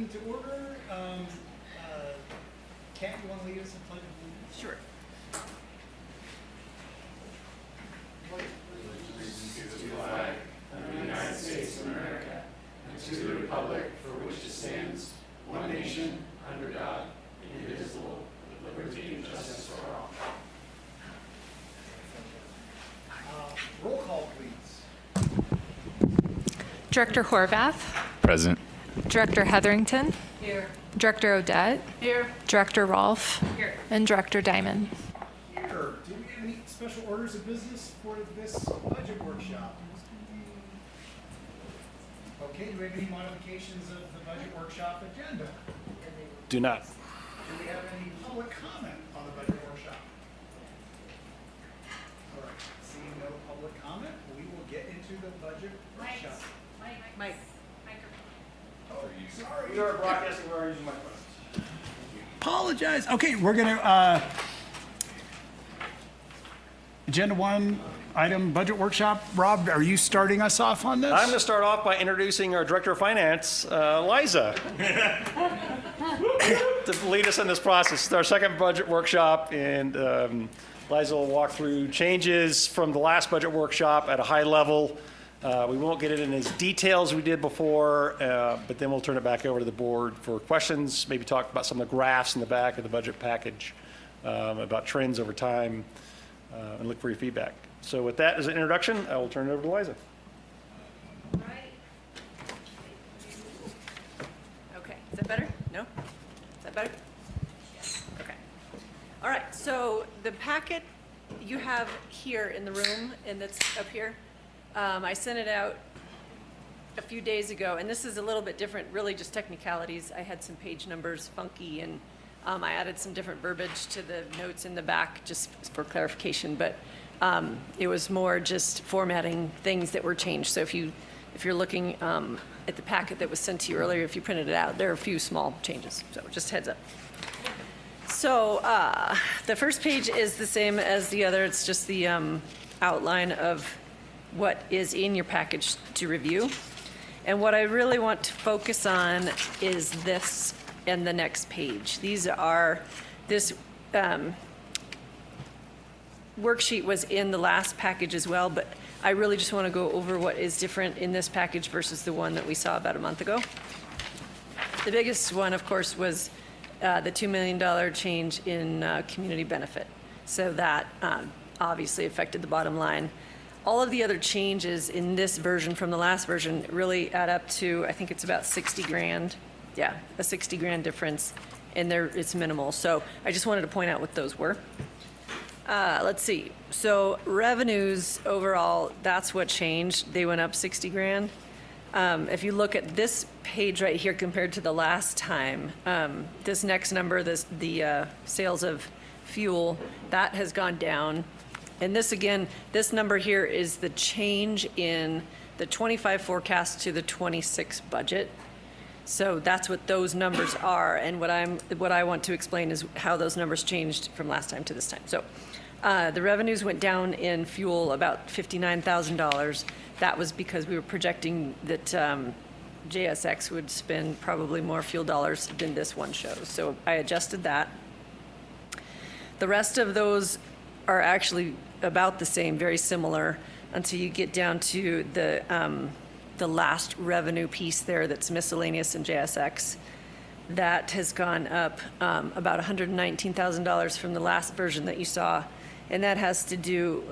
meeting to order. Kat, you want to lead us in pledge of allegiance? Sure. Roll call, please. Director Horvath, Present. Director Hetherington, Here. Director Odette, Here. Director Rolfe, Here. and Director Diamond. Here, do we have any special orders of business for this budget workshop? Okay, do we have any modifications of the budget workshop agenda? Do not. Do we have any public comment on the budget workshop? All right, seeing no public comment, we will get into the budget workshop. Mike. Oh, sorry. We are broadcasting, we are using microphones. Apologize. Okay, we're gonna, agenda one, item budget workshop. Rob, are you starting us off on this? I'm going to start off by introducing our Director of Finance, Liza, to lead us in this process. It's our second budget workshop, and Liza will walk through changes from the last budget workshop at a high level. We won't get it in as detail as we did before, but then we'll turn it back over to the board for questions, maybe talk about some of the graphs in the back of the budget package, about trends over time, and look for your feedback. So with that as an introduction, I will turn it over to Liza. Okay, is that better? No? Is that better? Yes. Okay. All right, so the packet you have here in the room, and that's up here, I sent it out a few days ago, and this is a little bit different, really just technicalities. I had some page numbers funky, and I added some different verbiage to the notes in the back just for clarification, but it was more just formatting things that were changed. So if you're looking at the packet that was sent to you earlier, if you printed it out, there are a few small changes, so just heads up. So the first page is the same as the other. It's just the outline of what is in your package to review. And what I really want to focus on is this and the next page. This worksheet was in the last package as well, but I really just want to go over what is different in this package versus the one that we saw about a month ago. The biggest one, of course, was the $2 million change in community benefit. So that obviously affected the bottom line. All of the other changes in this version from the last version really add up to, I think it's about 60 grand. Yeah, a 60 grand difference, and it's minimal. So I just wanted to point out what those were. Let's see. So revenues overall, that's what changed. They went up 60 grand. If you look at this page right here compared to the last time, this next number, the sales of fuel, that has gone down. And this again, this number here is the change in the 25 forecast to the 26 budget. So that's what those numbers are, and what I want to explain is how those numbers changed from last time to this time. So the revenues went down in fuel about $59,000. That was because we were projecting that JSX would spend probably more fuel dollars than this one shows. So I adjusted that. The rest of those are actually about the same, very similar, until you get down to the last revenue piece there that's miscellaneous in JSX. That has gone up about $119,000 from the last version that you saw, and that has to do,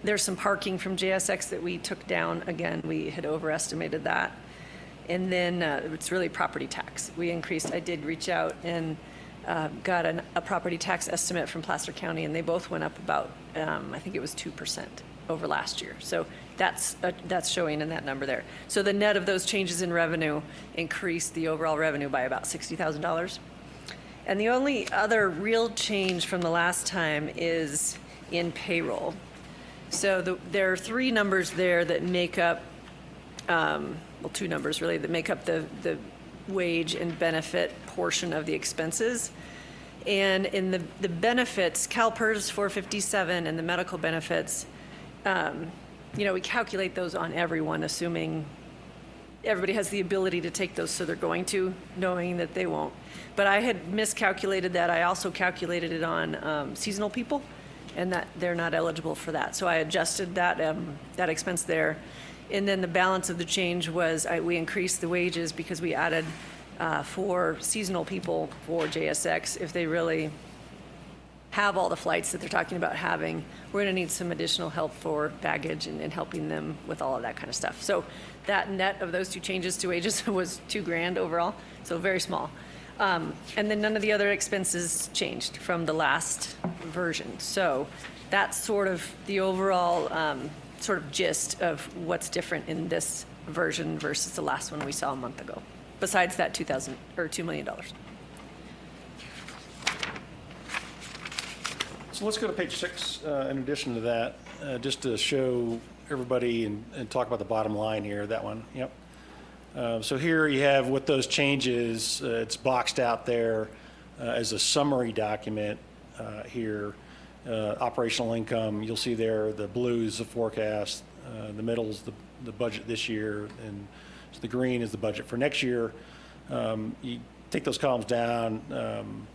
there's some parking from JSX that we took down. Again, we had overestimated that. And then it's really property tax. I did reach out and got a property tax estimate from Placer County, and they both went up about, I think it was 2% over last year. So that's showing in that number there. So the net of those changes in revenue increased the overall revenue by about $60,000. And the only other real change from the last time is in payroll. So there are three numbers there that make up, two numbers really, that make up the wage and benefit portion of the expenses. And in the benefits, CalPERS 457 and the medical benefits, we calculate those on everyone, assuming everybody has the ability to take those, so they're going to, knowing that they won't. But I had miscalculated that. I also calculated it on seasonal people, and that they're not eligible for that. So I adjusted that expense there. And then the balance of the change was we increased the wages because we added for seasonal people for JSX, if they really have all the flights that they're talking about having, we're going to need some additional help for baggage and helping them with all of that kind of stuff. So that net of those two changes to wages was $2,000 overall, so very small. And then none of the other expenses changed from the last version. So that's sort of the overall sort of gist of what's different in this version versus the last one we saw a month ago, besides that $2 million. So let's go to page 6 in addition to that, just to show everybody and talk about the bottom line here, that one, yep. So here you have what those changes, it's boxed out there as a summary document here. Operational income, you'll see there, the blue is the forecast, the middle is the budget this year, and the green is the budget for next year. You take those columns down,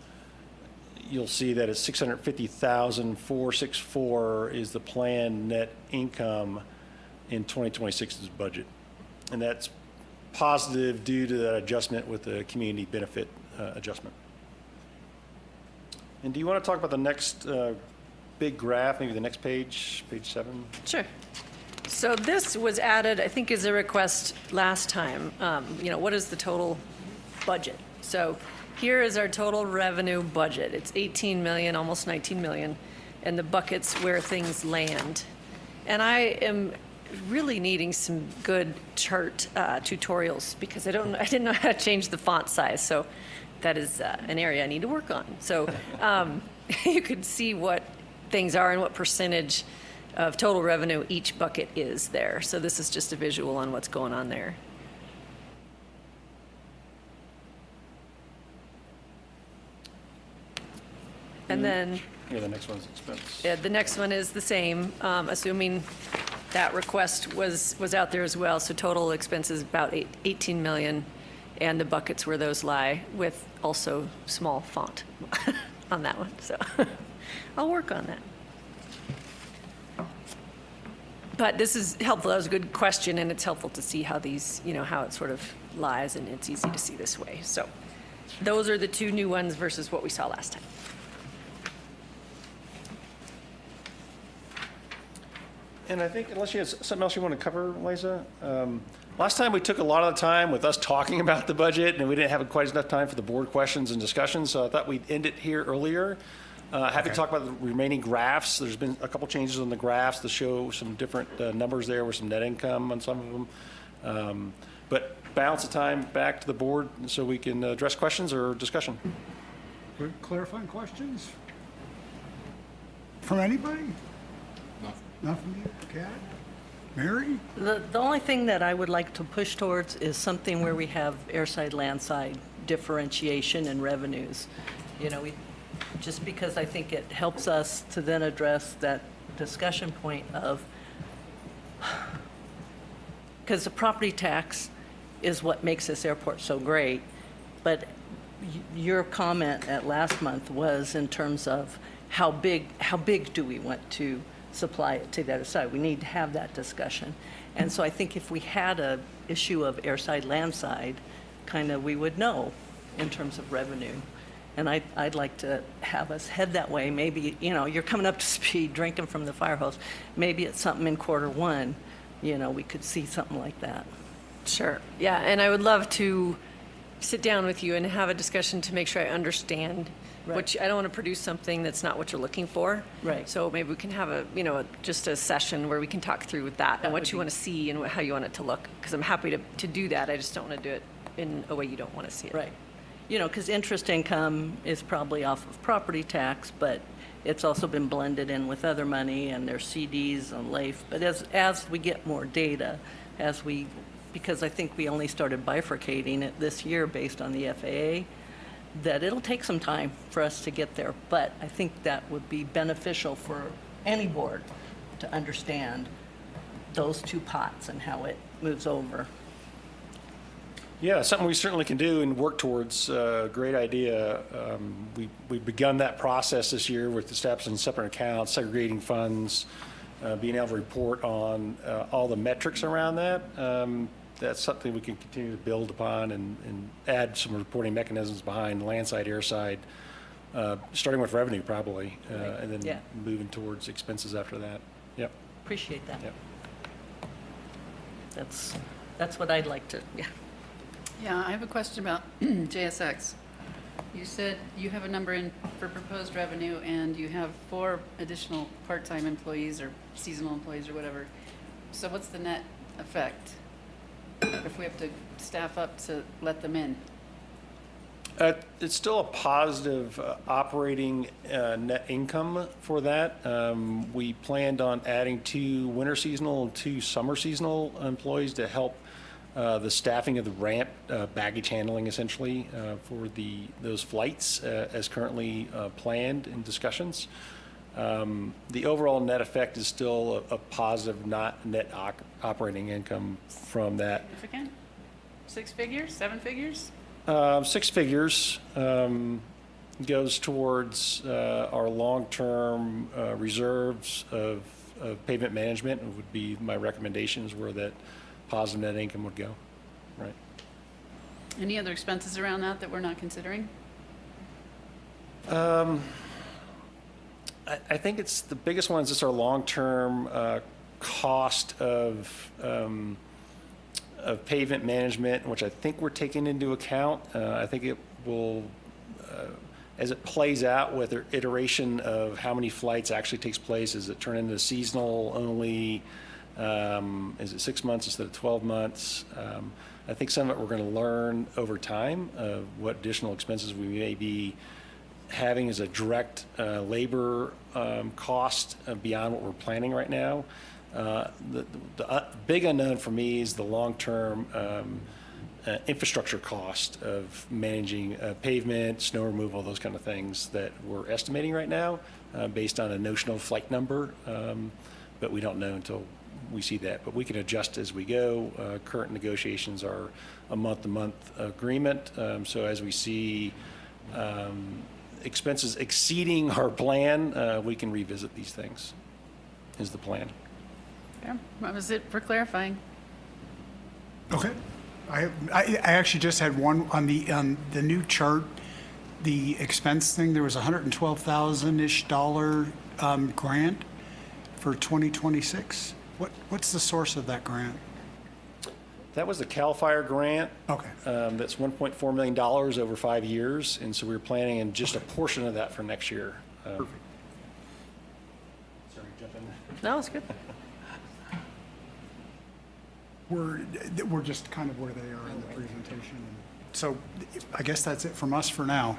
you'll see that it's $650,464 is the planned net income in 2026's budget. And that's positive due to that adjustment with the community benefit adjustment. And do you want to talk about the next big graph, maybe the next page, page 7? Sure. So this was added, I think, as a request last time. What is the total budget? So here is our total revenue budget. It's 18 million, almost 19 million, and the buckets where things land. And I am really needing some good chart tutorials because I didn't know how to change the font size. So that is an area I need to work on. So you could see what things are and what percentage of total revenue each bucket is there. So this is just a visual on what's going on there. And then Yeah, the next one's expense. the next one is the same, assuming that request was out there as well. So total expenses about 18 million, and the buckets where those lie, with also small font on that one. So I'll work on that. But this is helpful. That was a good question, and it's helpful to see how these, how it sort of lies, and it's easy to see this way. So those are the two new ones versus what we saw last time. And I think, unless you had something else you want to cover, Liza, last time we took a lot of the time with us talking about the budget, and we didn't have quite enough time for the board questions and discussions, so I thought we'd end it here earlier. Happy to talk about the remaining graphs. There's been a couple changes on the graphs to show some different numbers there with some net income on some of them. But balance the time back to the board so we can address questions or discussion. Quick clarifying questions? From anybody? Nothing, Kat? Mary? The only thing that I would like to push towards is something where we have airside, landside differentiation and revenues. Just because I think it helps us to then address that discussion point of, because the property tax is what makes this airport so great, but your comment at last month was in terms of how big do we want to supply it to the other side. We need to have that discussion. And so I think if we had a issue of airside, landside, we would know in terms of revenue. And I'd like to have us head that way. Maybe, you're coming up to speed, drinking from the fire hose. Maybe it's something in Q1, we could see something like that. Sure. Yeah, and I would love to sit down with you and have a discussion to make sure I understand. Right. Which I don't want to produce something that's not what you're looking for. Right. So maybe we can have just a session where we can talk through with that and what you want to see and how you want it to look. Because I'm happy to do that. I just don't want to do it in a way you don't want to see it. Right. Because interest income is probably off of property tax, but it's also been blended in with other money, and there's CDs and LAIF. But as we get more data, because I think we only started bifurcating it this year based on the FAA, that it'll take some time for us to get there. But I think that would be beneficial for any board to understand those two pots and how it moves over. Yeah, something we certainly can do and work towards. Great idea. We've begun that process this year with establishing separate accounts, segregating funds, being able to report on all the metrics around that. That's something we can continue to build upon and add some reporting mechanisms behind landside, airside, starting with revenue probably, and then Yeah. moving towards expenses after that. Yep. Appreciate that. Yep. That's what I'd like to, yeah. Yeah, I have a question about JSX. You said you have a number in for proposed revenue, and you have 4 additional part-time employees or seasonal employees or whatever. So what's the net effect if we have to staff up to let them in? It's still a positive operating net income for that. We planned on adding 2 winter seasonal and 2 summer seasonal employees to help the staffing of the ramp, baggage handling essentially, for those flights as currently planned in discussions. The overall net effect is still a positive, not net operating income from that. Significant? 6 figures, 7 figures? 6 figures goes towards our long-term reserves of pavement management, would be my recommendations where that positive net income would go, right? Any other expenses around that we're not considering? I think it's the biggest one is just our long-term cost of pavement management, which I think we're taking into account. I think it will, as it plays out with the iteration of how many flights actually takes place, does it turn into seasonal only? Is it 6 months instead of 12 months? I think some of it we're going to learn over time what additional expenses we may be having as a direct labor cost beyond what we're planning right now. The big unknown for me is the long-term infrastructure cost of managing pavement, snow removal, those kind of things that we're estimating right now based on a notional flight number, but we don't know until we see that. But we can adjust as we go. Current negotiations are a month-to-month agreement, so as we see expenses exceeding our plan, we can revisit these things, is the plan. Yeah, that was it for clarifying. Okay. I actually just had one on the new chart, the expense thing. There was a $112,000-ish grant for 2026. What's the source of that grant? That was the CAL FIRE grant. Okay. That's $1.4 million over 5 years, and so we were planning in just a portion of that for next year. Perfect. Sorry, jump in. No, it's good. We're just kind of where they are in the presentation. So I guess that's it from us for now.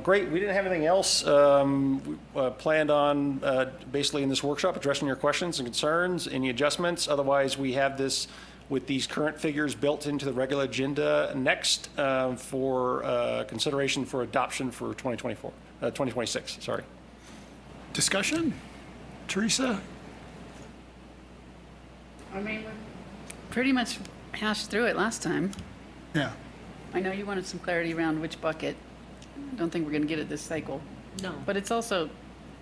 Great. We didn't have anything else. We planned on basically in this workshop addressing your questions and concerns, any adjustments. Otherwise, we have this with these current figures built into the regular agenda next for consideration for adoption for 2026. Sorry. Discussion? Teresa? I mean, we pretty much hashed through it last time. Yeah. I know you wanted some clarity around which bucket. I don't think we're going to get it this cycle. No. But it's also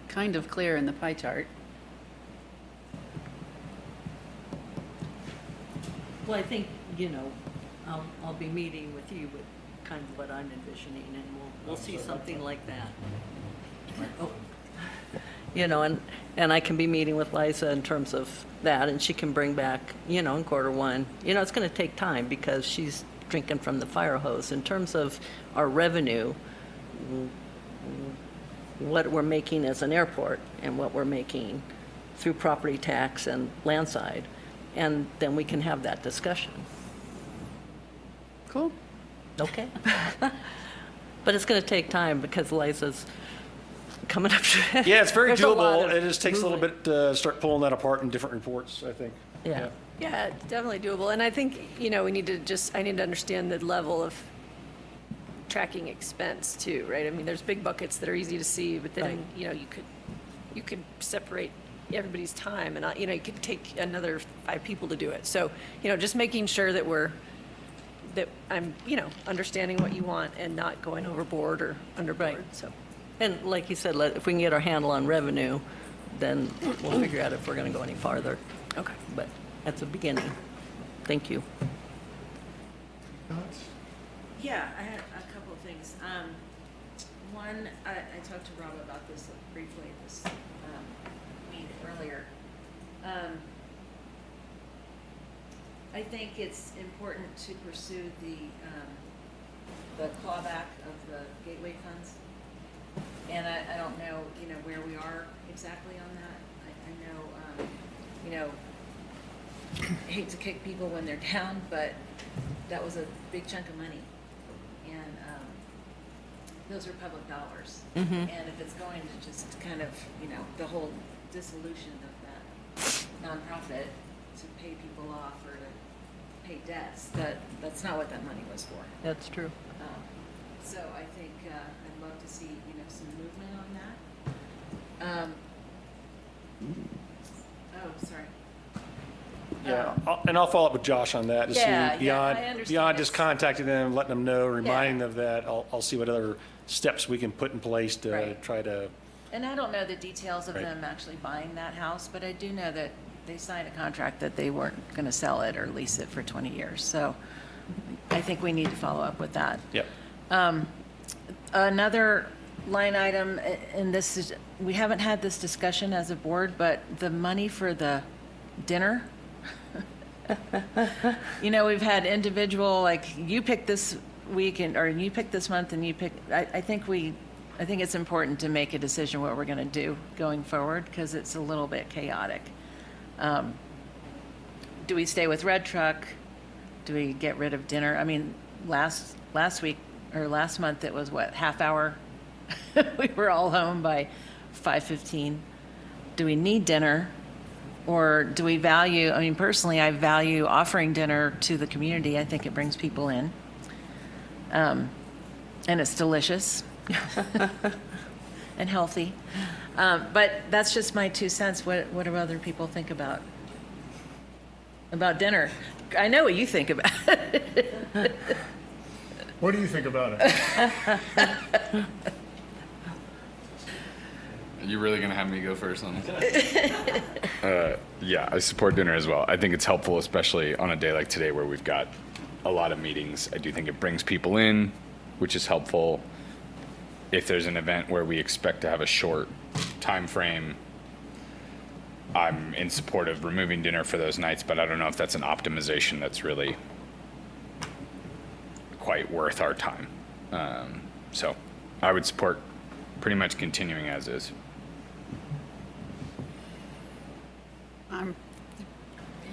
kind of clear in the pie chart. Well, I think, I'll be meeting with you with kind of what I'm envisioning, and we'll see something like that. Oh. And I can be meeting with Liza in terms of that, and she can bring back, in Q1. It's going to take time because she's drinking from the fire hose. In terms of our revenue, what we're making as an airport and what we're making through property tax and landside, and then we can have that discussion. Cool. Okay. But it's going to take time because Liza's coming up to it. Yeah, it's very There's a lot doable. of It just takes a little movement. bit to start pulling that apart in different reports, I think. Yeah. Yeah, it's definitely doable. And I think, I need to understand the level of tracking expense too, right? I mean, there's big buckets that are easy to see, but then, you could separate everybody's time and, you could take another 5 people to do it. So, just making sure that we're that I'm, understanding what you want and not going overboard or underboard, Right. so. And like you said, if we can get our handle on revenue, then we'll figure out if we're going to go any farther. Okay. But at the beginning, thank you. Yeah, I had a couple of things. One, I talked to Rob about this briefly at this meeting earlier. I think it's important to pursue the clawback of the gateway funds. And I don't know, where we are exactly on that. I know, I hate to kick people when they're down, but that was a big chunk of money. And those are public dollars. And if it's going to just kind of, the whole dissolution of that nonprofit to pay people off or to pay debts, that's not what that money was for. That's true. So I think I'd love to see, some movement on that. Oh, sorry. Yeah, and I'll follow up with Josh on that to Yeah, see yeah, I beyond, understand. beyond just contacting them, letting them know, reminding Yeah. them of that. I'll see what other steps we can put in place to Right. try to, And I don't know the details of Right. them actually buying that house, but I do know that they signed a contract that they weren't going to sell it or lease it for 20 years. So I think we need to follow up with that. yep. Another line item, and this is, we haven't had this discussion as a board, but the money for the dinner. We've had individual, like, you pick this week or you pick this month and you pick, I think it's important to make a decision what we're going to do going forward because it's a little bit chaotic. Do we stay with Red Truck? Do we get rid of dinner? I mean, last week or last month, it was what, half hour? We were all home by 5:15. Do we need dinner? Or do we value, I mean, personally, I value offering dinner to the community. I think it brings people in. And it's delicious and healthy. But that's just my 2 cents. What do other people think about dinner? I know what you think about it. What do you think about it? You're really gonna have me go first on this? Yeah, I support dinner as well. I think it's helpful, especially on a day like today where we've got a lot of meetings. I do think it brings people in, which is helpful. If there's an event where we expect to have a short time frame, I'm in support of removing dinner for those nights, but I don't know if that's an optimization that's really quite worth our time. So I would support pretty much continuing as is.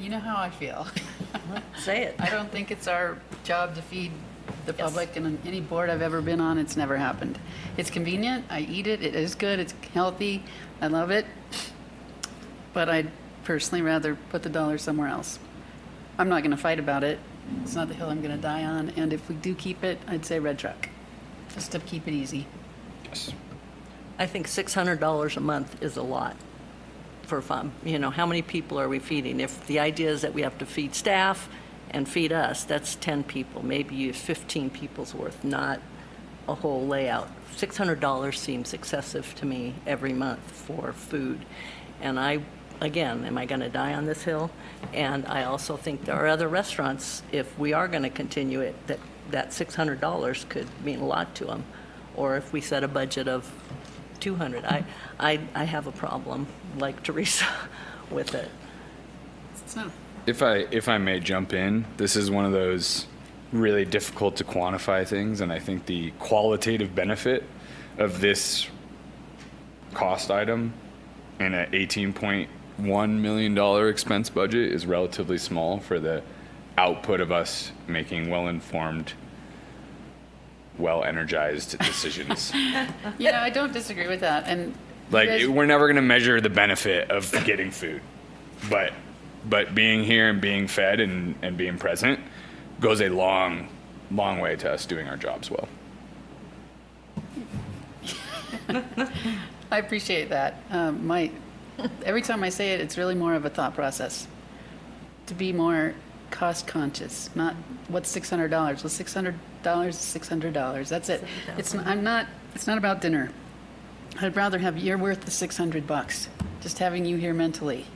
You know how I feel. Say it. I don't think it's our job to feed the public, and on any board I've ever been on, it's never happened. It's convenient, I eat it, it is good, it's healthy, I love it, but I'd personally rather put the dollar somewhere else. I'm not gonna fight about it, it's not the hill I'm gonna die on, and if we do keep it, I'd say Red Truck, just to keep it easy. Yes. I think $600 a month is a lot for fun. How many people are we feeding? If the idea is that we have to feed staff and feed us, that's 10 people. Maybe you have 15 people's worth, not a whole layout. $600 seems excessive to me every month for food. And am I going to die on this hill? And I also think there are other restaurants, if we are going to continue it, that $600 could mean a lot to them. Or if we set a budget of 200, I have a problem, like Teresa, with it. It's not, If I may jump in, this is one of those really difficult to quantify things, and I think the qualitative benefit of this cost item in an $18.1 million expense budget is relatively small for the output of us making well-informed, well-energized decisions. I don't disagree with that, and. Like, you guys- we're never going to measure the benefit of getting food, but being here and being fed and being present goes a long way to us doing our jobs well. I appreciate that. Every time I say it, it's really more of a thought process. To be more cost conscious, not what's $600. Well, $600 is $600. That's it. It's not about dinner. I'd rather have your worth of $600, just having you here mentally.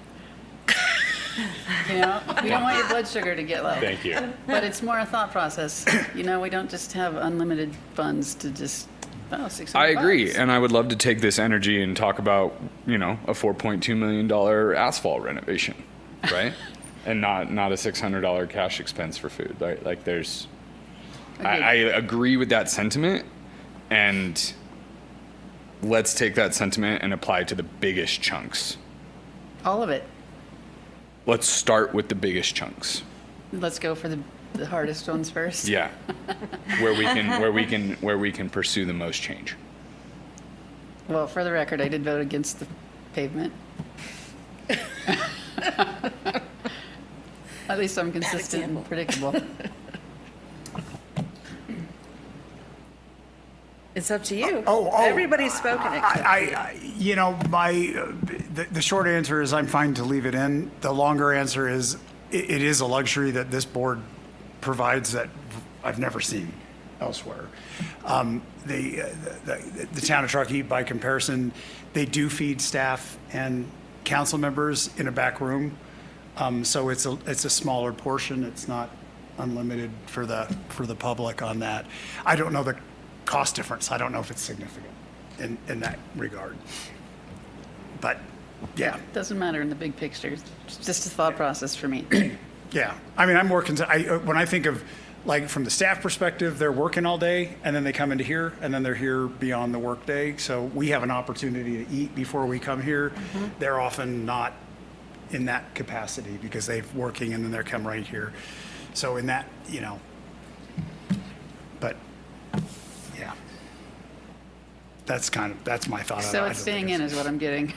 You know, we don't want your blood sugar to get low. Thank you. But it's more a thought process. You know, we don't just have unlimited funds to just, oh, $600. I agree, and I would love to take this energy and talk about, a $4.2 million asphalt renovation, right? And not a $600 cash expense for food. Like there's, I agree with that sentiment, and let's take that sentiment and apply it to the biggest chunks. All of it. Let's start with the biggest chunks. Let's go for the hardest ones first. Yeah, where we can pursue the most change. Well, for the record, I did vote against the pavement. At least I'm consistent and predictable. It's up to you. Oh, Everybody's spoken except you. The short answer is I'm fine to leave it in. The longer answer is it is a luxury that this board provides that I've never seen elsewhere. The town of Truckee, by comparison, they do feed staff and council members in a back room. So it's a smaller portion. It's not unlimited for the public on that. I don't know the cost difference. I don't know if it's significant in that regard. But yeah. Doesn't matter in the big picture. It's just a thought process for me. Yeah. I mean, I'm more concerned. When I think of, like, from the staff perspective, they're working all day and then they come into here and then they're here beyond the workday. So we have an opportunity to eat before we come here. Mm-hmm. They're often not in that capacity because they're working and then they're come right here. So in that, but yeah, that's my thought. So it's staying in is what I'm getting.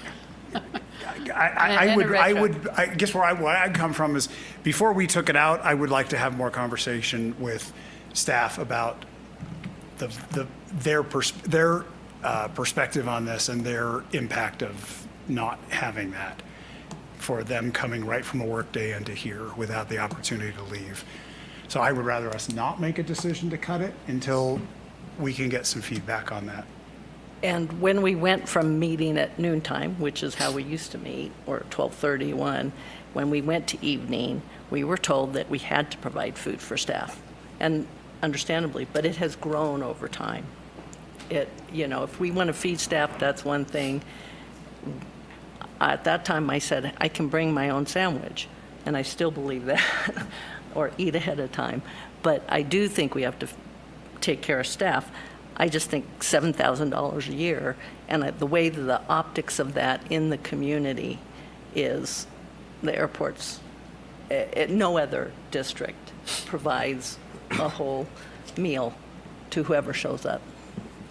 I guess where I'd come from is before we took it out, I would like to have more conversation with staff about their perspective on this and their impact of not having that for them coming right from a work day into here without the opportunity to leave. So I would rather us not make a decision to cut it until we can get some feedback on that. And when we went from meeting at noontime, which is how we used to meet, or 12:31, when we went to evening, we were told that we had to provide food for staff. And understandably, but it has grown over time. If we want to feed staff, that's one thing. At that time, I said, I can bring my own sandwich, and I still believe that, or eat ahead of time. But I do think we have to take care of staff. I just think $7,000 a year, and the way that the optics of that in the community is the airport's, no other district provides a whole meal to whoever shows up.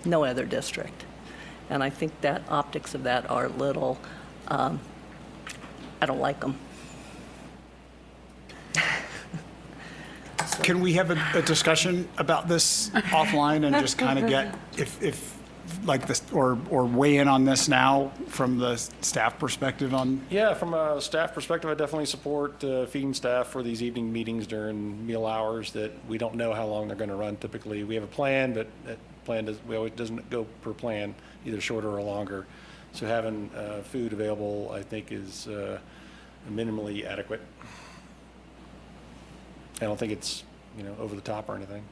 No other district. And I think that optics of that are little, I don't like them. Can we have a discussion about this offline and just kind of get if like this or weigh in on this now from the staff perspective on? Yeah, from a staff perspective, I definitely support feeding staff for these evening meetings during meal hours that we don't know how long they're going to run. Typically, we have a plan, but that plan doesn't go per plan, either shorter or longer. So having food available, I think, is minimally adequate. I don't think it's, over the top or anything.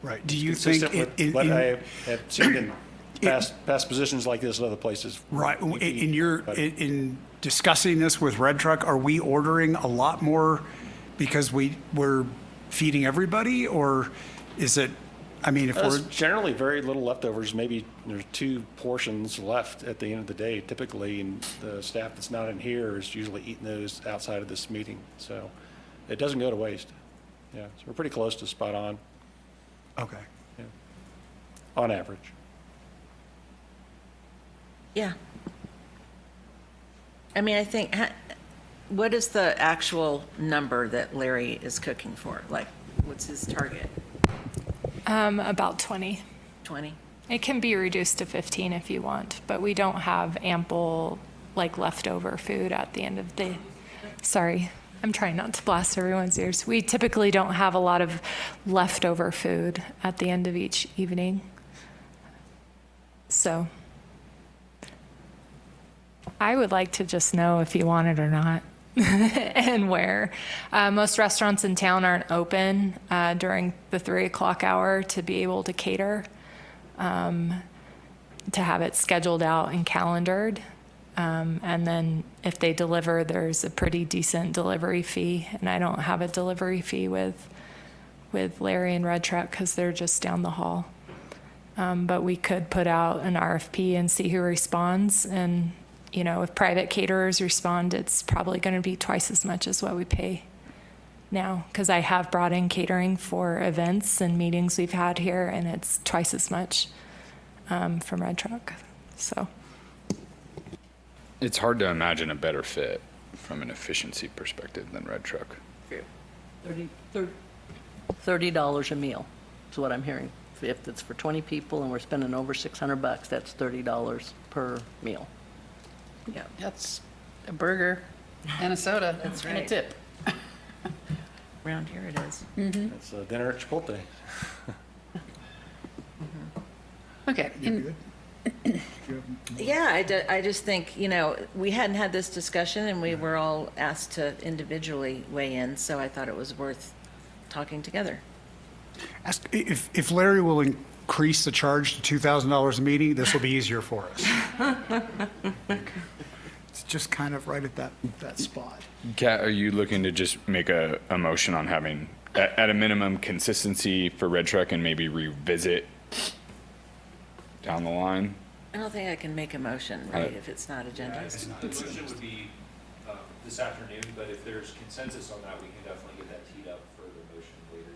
Right. Do you think Consistent with what I have seen in past positions like this in other places. right in discussing this with Red Truck, are we ordering a lot more because we're feeding everybody, or is it? I mean, if There's we're generally very little leftovers, maybe there's 2 portions left at the end of the day typically, and the staff that's not in here is usually eating those outside of this meeting. So it doesn't go to waste. Yeah, so we're pretty close to spot on, okay. on average. Yeah. I mean, I think, what is the actual number that Larry is cooking for? Like, what's his target? About 20. 20? It can be reduced to 15 if you want, but we don't have ample, leftover food at the end of the, sorry, I'm trying not to blast everyone's ears. We typically don't have a lot of leftover food at the end of each evening. So I would like to just know if you want it or not and where. Most restaurants in town aren't open during the 3 o'clock hour to be able to cater, to have it scheduled out and calendared. And then if they deliver, there's a pretty decent delivery fee. And I don't have a delivery fee with Larry and Red Truck because they're just down the hall. But we could put out an RFP and see who responds. And, you know, if private caterers respond, it's probably going to be twice as much as what we pay now. Because I have brought in catering for events and meetings we've had here, and it's twice as much from Red Truck. So. It's hard to imagine a better fit from an efficiency perspective than Red Truck. $30 a meal is what I'm hearing. If it's for 20 people and we're spending over $600, that's $30 per meal. Yeah, that's a burger and a soda. That's And a right. tip. Around here it is. It's dinner at Chipotle. Okay. Yeah, I just think, you know, we hadn't had this discussion and we were all asked to individually weigh in, so I thought it was worth talking together. Ask if Larry will increase the charge to $2,000 a meeting, this will be easier for us. It's just kind of right at that spot. Kat, are you looking to just make a motion on having, at a minimum, consistency for Red Truck and maybe revisit down the line? I don't think I can make a motion, right, if it's not agenda. The motion would be this afternoon, but if there's consensus on that, we can definitely get that teed up for the motion later.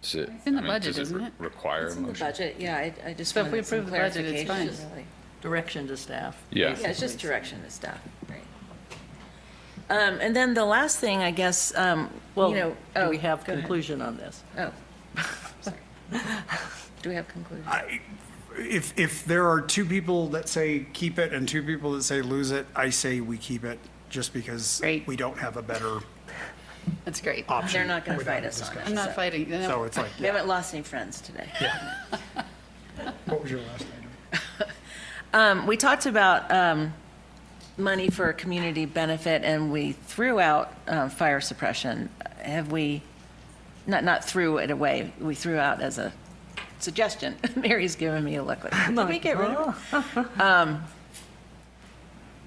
Is it, It's in the I mean, budget, does isn't it? Require It's a in the motion? budget, yeah, I just So if we wanted some approve the budget, it's clarification, fine. really. Direction to staff. Yeah. Yeah, it's just direction to staff, right. And then the last thing, I guess, Well, you know. do we oh, have go ahead. conclusion on this? Oh, sorry. Do we have conclusion? If there are two people that say keep it and two people that say lose it, I say we keep it just because Great. we don't have a better That's great. option. They're not going to without fight a us on it. discussion. I'm not so. fighting. No. So it's like, We haven't lost any friends today. what was your last item? We talked about money for community benefit, and we threw out fire suppression. Have we, not threw it away, we threw out as a suggestion. Mary's giving me a look like, did we get rid of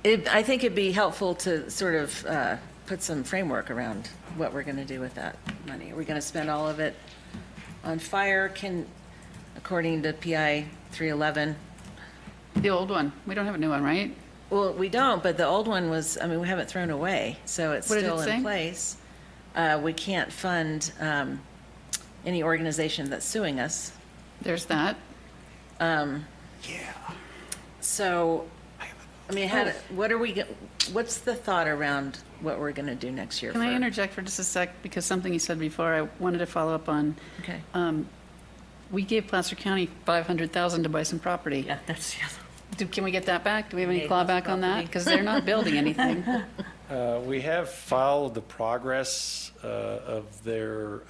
it? I think it'd be helpful to sort of put some framework around what we're going to do with that money. Are we going to spend all of it on fire? According to PI 311, The old one. We don't have a new one, right? well, we don't, but the old one was, I mean, we haven't thrown away, so it's What did it still in say? place. We can't fund any organization that's suing us. There's that. So, I mean, what's the thought around what we're going to do next year? Can I for- interject for just a sec? Because something you said before, I wanted to follow up on. Okay. We gave Placer County $500,000 to buy some property. Yeah, that's, Can we get that back? Do we have any Yeah, clawback on that? property. Because they're not building anything. We have followed the progress of their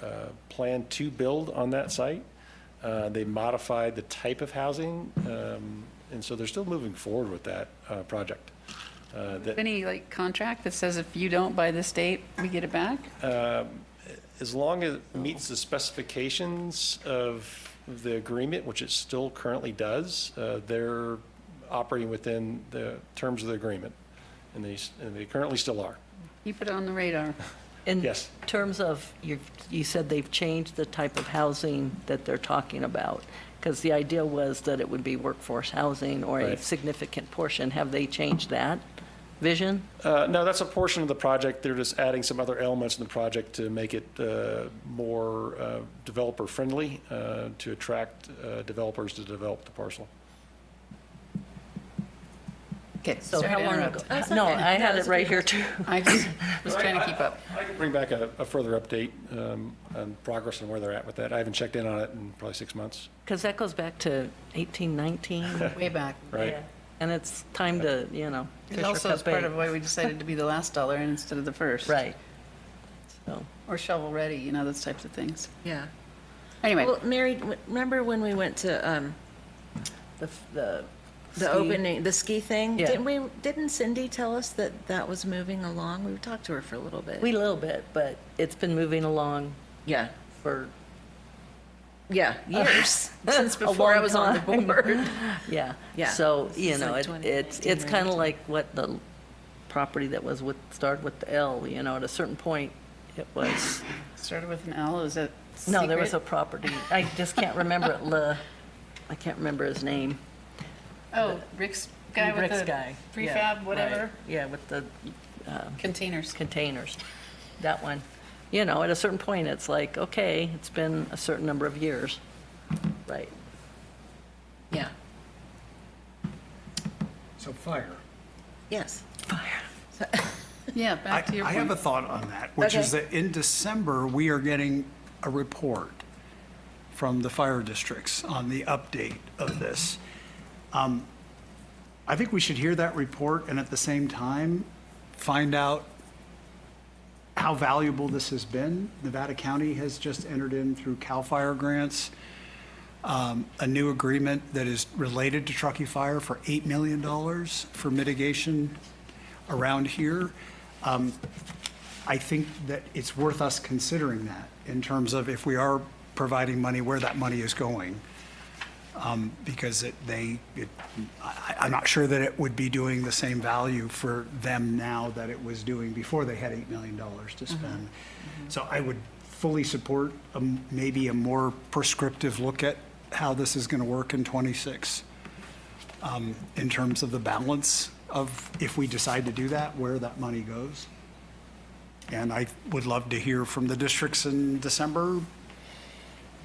plan to build on that site. They modified the type of housing, and so they're still moving forward with that project. Any like contract that says if you don't by this date, we get it back? As long as it meets the specifications of the agreement, which it still currently does, they're operating within the terms of the agreement, and they currently still are. Keep it on the radar. in Yes. terms of, you said they've changed the type of housing that they're talking about, because the idea was that it would be workforce housing or a Right. significant portion. Have they changed that vision? No, that's a portion of the project. They're just adding some other elements in the project to make it more developer-friendly, to attract developers to develop the parcel. Okay, So sorry how to long interrupt. ago? That's No, okay. I No, had that's it right okay. here too. I just was trying to keep up. I can bring back a further update on progress and where they're at with that. I haven't checked in on it in probably 6 months, Because that goes back to 18, 19. Way back. right? Yeah. And it's time to, It fish or also is cut part bait. of why we decided to be the last dollar instead of the first. Right. So, Or shovel-ready, you know, those types of things. Yeah. Anyway, Well, Mary, remember when we went to the the ski- opening, the ski thing? Yeah. Didn't Cindy tell us that that was moving along? We talked to her for a little bit. A little bit, but it's been moving along Yeah, for, yeah, years, since a before I long was on the time. board. yeah. Yeah. So, This you is know, like it's 2019 or kind of 19. like what the property that was started with the L, you know, at a certain point, it was, started with an L, is it no, there was a secret? property, I just can't remember it, I can't remember his name. Oh, Rick's guy with Rick's the guy. Yeah, prefab, right. whatever, Yeah, with the containers. containers, that one. You know, at a certain point, it's like, okay, it's been a certain number of years. Right. Yeah, So fire. yes. Yeah, back to your I have a point. thought on that, which is Okay. that in December, we are getting a report from the fire districts on the update of this. I think we should hear that report and at the same time, find out how valuable this has been. Nevada County has just entered in through CAL FIRE grants, a new agreement that is related to Truckee Fire for $8 million for mitigation around here. I think that it's worth us considering that in terms of if we are providing money, where that money is going. Because I'm not sure that it would be doing the same value for them now that it was doing before they had $8 million to spend. So I would fully support maybe a more prescriptive look at how this is going to work in '26 in terms of the balance of, if we decide to do that, where that money goes. And I would love to hear from the districts in December,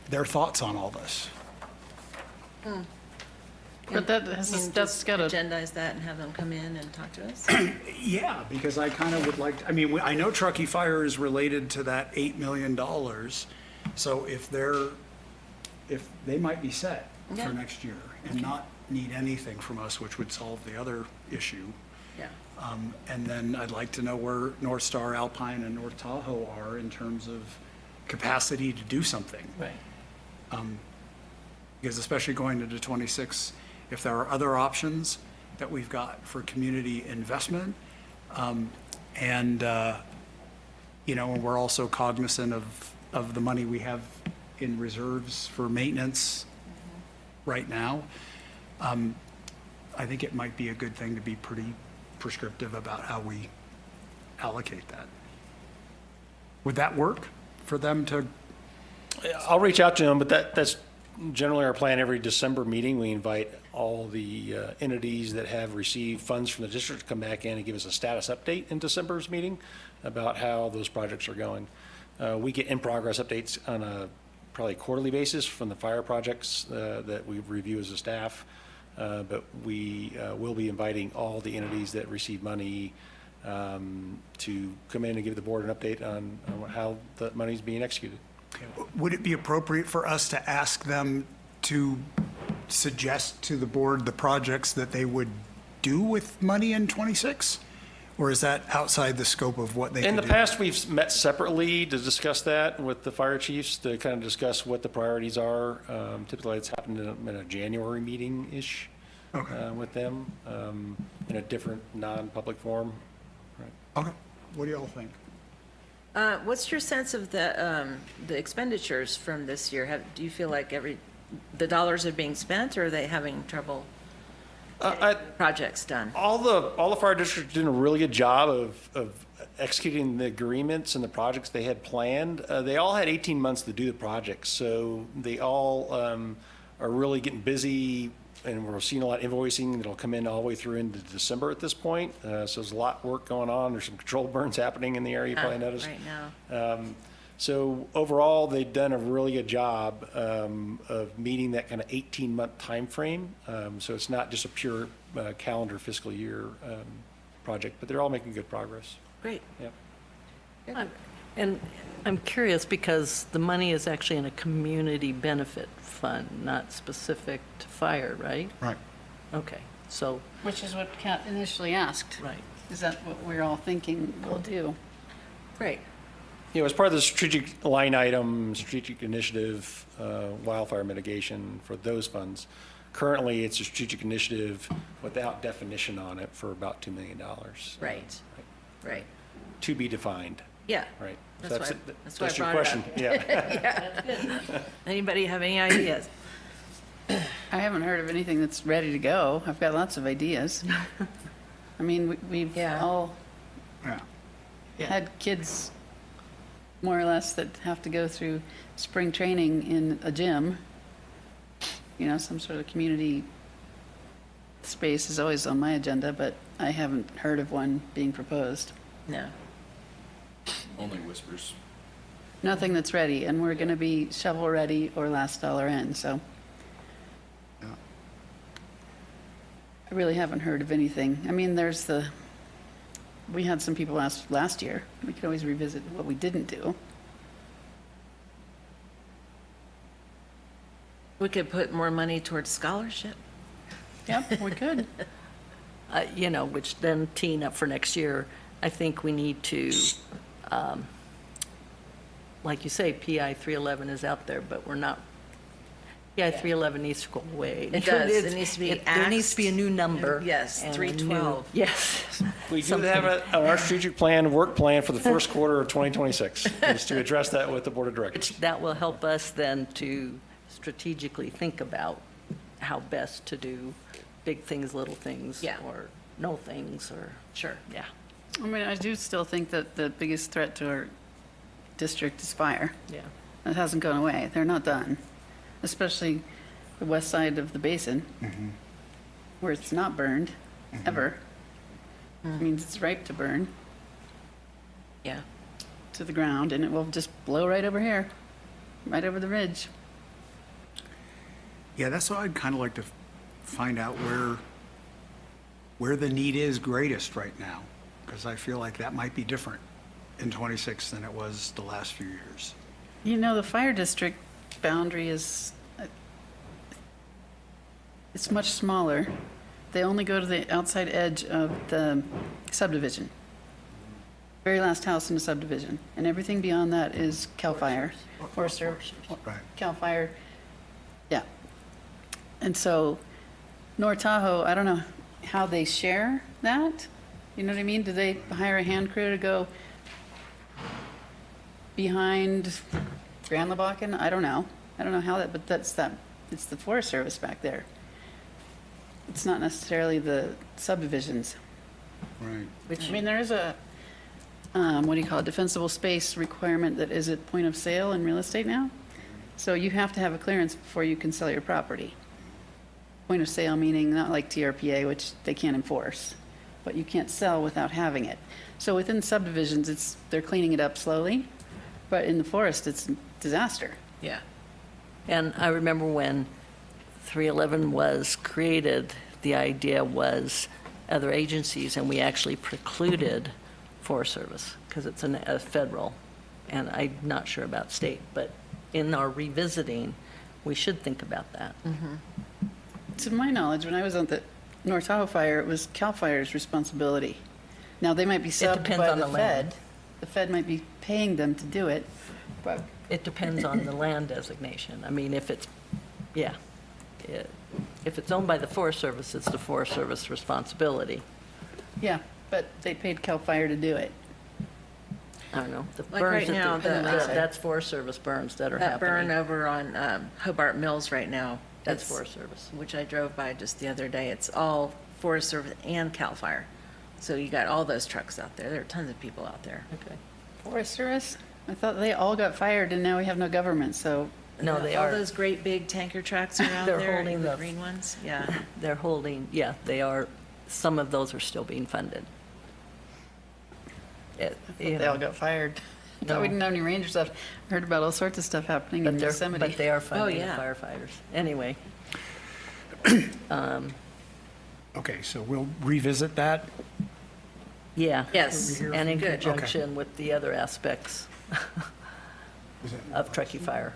their thoughts on all this. But that's got to, Agendize that and have them come in and talk to us? Yeah, because I kind of would like, I mean, I know Truckee Fire is related to that $8 million. So if they might be set Yeah. for next year and not need anything from us, which would solve the other issue. Yeah. And then I'd like to know where North Star, Alpine, and North Tahoe are in terms of capacity to do something. Right. Because especially going into '26, if there are other options that we've got for community investment, and we're also cognizant of the money we have in reserves for maintenance right now, I think it might be a good thing to be pretty prescriptive about how we allocate that. Would that work for them to? I'll reach out to them, but that's generally our plan. Every December meeting, we invite all the entities that have received funds from the district to come back in and give us a status update in December's meeting about how those projects are going. We get in-progress updates on a probably quarterly basis from the fire projects that we review as a staff. But we will be inviting all the entities that receive money to come in and give the board an update on how the money's being executed. Would it be appropriate for us to ask them to suggest to the board the projects that they would do with money in '26? Or is that outside the scope of what they could In do? the past, we've met separately to discuss that with the fire chiefs, to kind of discuss what the priorities are. Typically, it's happened in a January meeting-ish Okay. with them in a different, non-public forum. Okay, what do y'all think? What's your sense of the expenditures from this year? Do you feel like the dollars are being spent, or are they having trouble getting projects done? All the fire districts did a really good job of executing the agreements and the projects they had planned. They all had 18 months to do the projects, so they all are really getting busy, and we're seeing a lot of invoicing that'll come in all the way through into December at this point. So there's a lot of work going on. There's some control burns happening in the area, you probably noticed. Right now. So overall, they've done a really good job of meeting that kind of 18-month timeframe. So it's not just a pure calendar fiscal year project, but they're all making good progress. Great. Yep. And I'm curious because the money is actually in a community benefit fund, not specific to fire, right? Right. Okay, so, which is what Kat initially asked. right. Is that what we're all thinking we'll do? Great. You know, as part of the strategic line item, strategic initiative, wildfire mitigation for those funds, currently it's a strategic initiative without definition on it for about $2 million. Right, right. To be defined, Yeah. right? So That's why- it. that's why I That's your brought it question, yeah. Anybody have any ideas? I haven't heard of anything that's ready to go. I've got lots of ideas. I mean, we've Yeah. all Yeah. had kids, more or less, that have to go through spring training in a gym. You know, some sort of community space is always on my agenda, but I haven't heard of one being proposed. No. Only whispers. Nothing that's ready, and we're going to be shovel-ready or last dollar in, so. Yeah. I really haven't heard of anything. I mean, we had some people ask last year. We could always revisit what we didn't do. We could put more money towards scholarship. Yep, we could. You know, which then teeing up for next year, I think we need to, like you say, PI 311 is out there, but we're not, PI 311 needs to go away. It does. It needs to be There needs to be a new number. Yes, and a new- 312. Yes. We do have it on our strategic plan, work plan for the first quarter of 2026, is to address that with the board of directors. That will help us then to strategically think about how best to do big things, little things. Yeah. Or no things, or, Sure. yeah. I mean, I do still think that the biggest threat to our district is fire. Yeah. It hasn't gone away. They're not done, especially the west side of the basin, where it's not burned, ever. It means it's ripe to burn Yeah. to the ground, and it will just blow right over here, right over the ridge. Yeah, that's what I'd kind of like to find out where the need is greatest right now, because I feel like that might be different in '26 than it was the last few years. You know, the fire district boundary is, it's much smaller. They only go to the outside edge of the subdivision. Very last house in the subdivision. And everything beyond that is CAL FIRE. Forester. Right. CAL FIRE, yeah. And so North Tahoe, I don't know how they share that. You know what I mean? Do they hire a hand crew to go behind Grand Lebacan? I don't know. I don't know how that, but it's the Forest Service back there. It's not necessarily the subdivisions. Right. I mean, there is a, what do you call it, defensible space requirement that is at point of sale in real estate now. So you have to have a clearance before you can sell your property. Point of sale meaning not like TRPA, which they can't enforce, but you can't sell without having it. So within subdivisions, they're cleaning it up slowly, but in the forest, it's disaster. Yeah. And I remember when 311 was created, the idea was other agencies, and we actually precluded Forest Service because it's a federal, and I'm not sure about state, but in our revisiting, we should think about that. To my knowledge, when I was on the North Tahoe fire, it was CAL FIRE's responsibility. Now, they might be subbed depends by on the the land. Fed. The Fed might be paying them to do it, but It depends on the land designation. I mean, if it's, yeah, if it's owned by the Forest Service, it's the Forest Service responsibility. yeah, but they paid CAL FIRE to do it. I don't know. The Like burns right now, that's Forest Service burns that are That burn happening. over on Hobart Mills right now. That's it's- Forest Service. Which I drove by just the other day. It's all Forest Service and CAL FIRE. So you got all those trucks out there. There are tons of people out there. Okay. Forest Service? I thought they all got fired and now we have no government, so, No, they All are, those great big tanker trucks are out They're there, holding the the- green ones. Yeah. they're holding, yeah, they are, some of those are still being funded. they all got fired. I thought we No. didn't have any ranger stuff. I heard about all sorts of stuff happening in But Yosemite. they are funding the yeah. firefighters. Anyway, Okay, so we'll revisit that. yeah. Yes. And in Good. conjunction with the other aspects of Truckee Fire.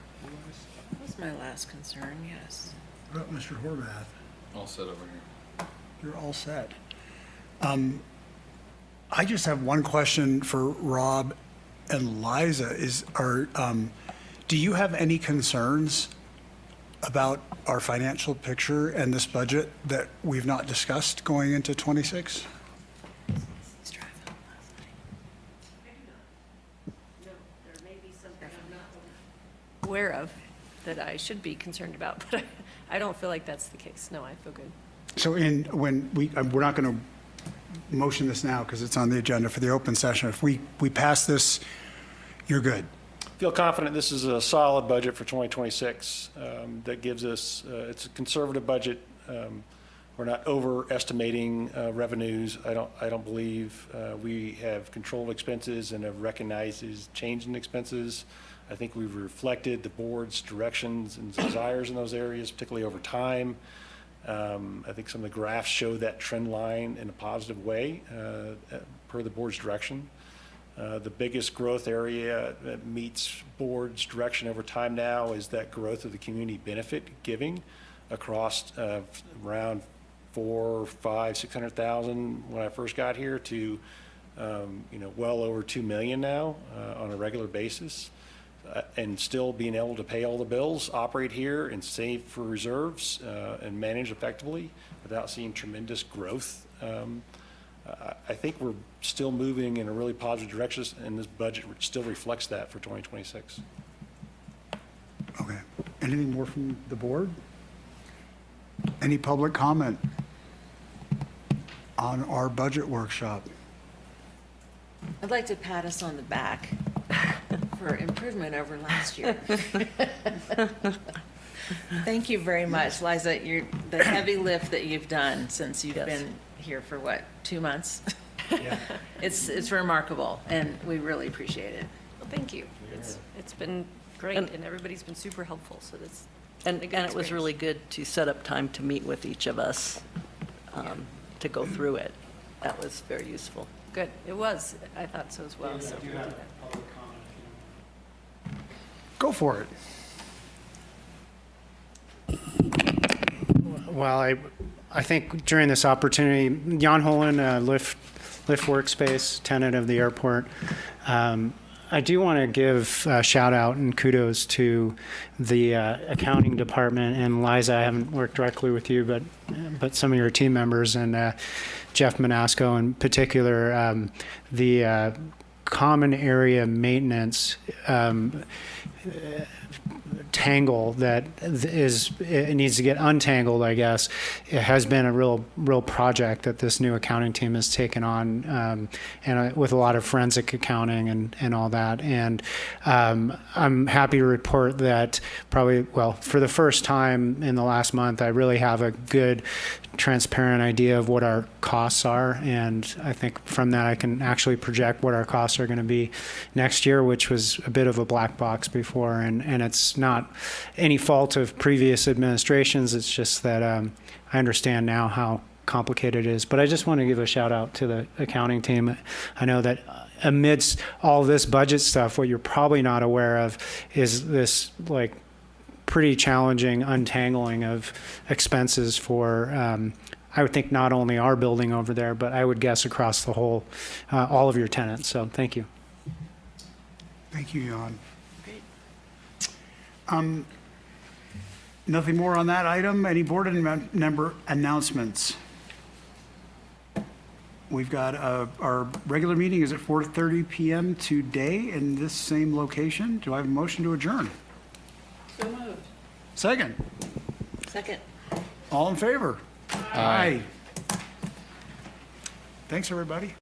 That was my last concern, yes. What about Mr. Horvath? All set over here. You're all set. I just have one question for Rob. and Liza, do you have any concerns about our financial picture and this budget that we've not discussed going into '26? There may be something I'm not aware of that I should be concerned about, but I don't feel like that's the case. No, I feel good. So we're not going to motion this now because it's on the agenda for the open session. If we pass this, you're good. Feel confident this is a solid budget for 2026 that gives us, it's a conservative budget. We're not overestimating revenues. I don't believe we have controlled expenses and have recognized change in expenses. I think we've reflected the board's directions and desires in those areas, particularly over time. I think some of the graphs show that trend line in a positive way per the board's direction. The biggest growth area that meets board's direction over time now is that growth of the community benefit giving across around 400,000, 500,000, 600,000 when I first got here to well over 2 million now on a regular basis. And still being able to pay all the bills, operate here and save for reserves and manage effectively without seeing tremendous growth. I think we're still moving in a really positive direction, and this budget still reflects that for 2026. Okay. Anything more from the board? Any public comment on our budget workshop? I'd like to pat us on the back for improvement over last year. Thank you very much, Liza. The heavy lift that you've done since you've been here for what, 2 months? Yeah. It's remarkable, and we really appreciate it. Well, thank you. It's been great, and everybody's been super helpful, so that's. And it was really good to set up time to meet with each of us to go through it. That was very useful. Good, it was. I thought so as well, so we'll do that. Go for it. Well, I think during this opportunity, Jan Holland, Lyft Workspace, tenant of the airport, I do want to give a shout out and kudos to the accounting department and Liza. I haven't worked directly with you, but some of your team members and Jeff Manasco in particular, the common area maintenance tangle that it needs to get untangled, I guess. It has been a real project that this new accounting team has taken on, and with a lot of forensic accounting and all that. And I'm happy to report that for the first time in the last month, I really have a good, transparent idea of what our costs are, and I think from that I can actually project what our costs are going to be next year, which was a bit of a black box before, and it's not any fault of previous administrations. It's just that I understand now how complicated it is. But I just want to give a shout out to the accounting team. I know that amidst all this budget stuff, what you're probably not aware of is this pretty challenging untangling of expenses for I would think not only our building over there, but I would guess across the whole, all of your tenants. So thank you. Thank you, Jan. Nothing more on that item. Any board member announcements? We've got our regular meeting is at 4:30 p.m. today in this same location. Do I have a motion to adjourn? So moved. Second. Second. All in favor? Aye. Thanks, everybody.